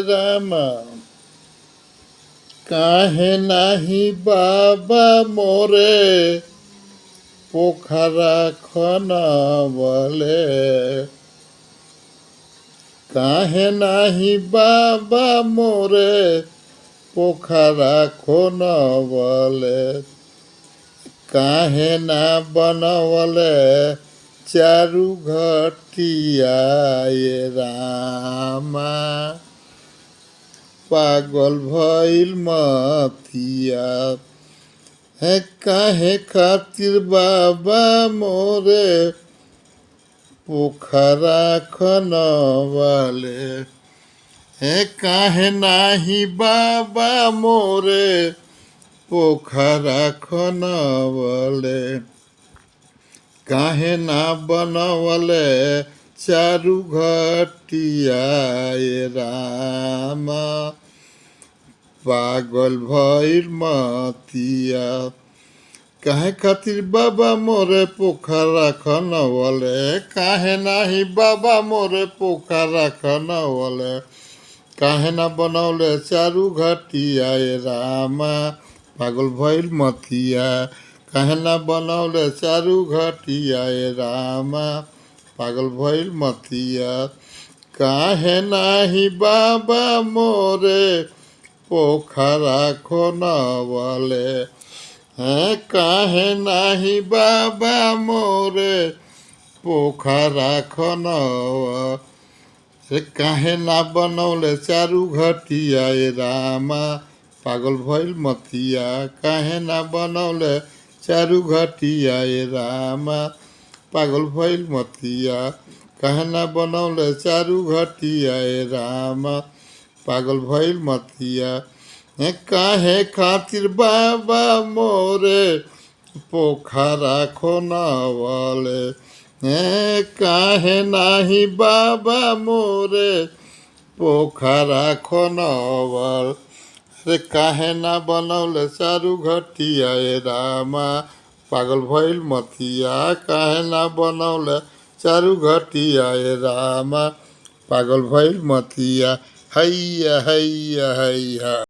रामा काहे नाही बाबा मोरे पोखरा खनबले काहे नाही बाबा मोरे पोखरा खनबले काहे ना बनवले चारू घटिया ये रामा पागल भइल मतिया है काहे खातिर बाबा मोरे पोखरा खनबले है काहे नाही बाबा मोरे पोखरा खनबले काहे ना बनवले चारू घटिया ये रामा पागल भइल मतिया काहे खातिर बाबा मोरे पोखरा खनबले काहे नाही बाबा मोरे पोखरा खनबले काहे ना बनौले चारू घटिया ये रामा पागल भइल मतिया काहे ना बनौले चारू घटिया ये रामा पागल भइल मतिया काहे नाही बाबा मोरे पोखरा खनबले हैं काहे नाही बाबा मोरे पोखरा खनबले काहे ना बनौले चारू घटिया ये रामा पागल भइल मतिया काहे ना बनौले चारू घटिया ये रामा पागल भइल मतिया काहे ना बनौले चारू घटिया ये रामा पागल भइल मतिया काहे खातिर बाबा मोरे पोखरा खनबले काहे नाही बाबा मोरे पोखरा खनबले काहे ना बनौले चारू घटिया ये रामा पागल भइल मतिया काहे ना बनौले चारू घटिया ये रामा पागल भइल मतिया हैया हैया हैया।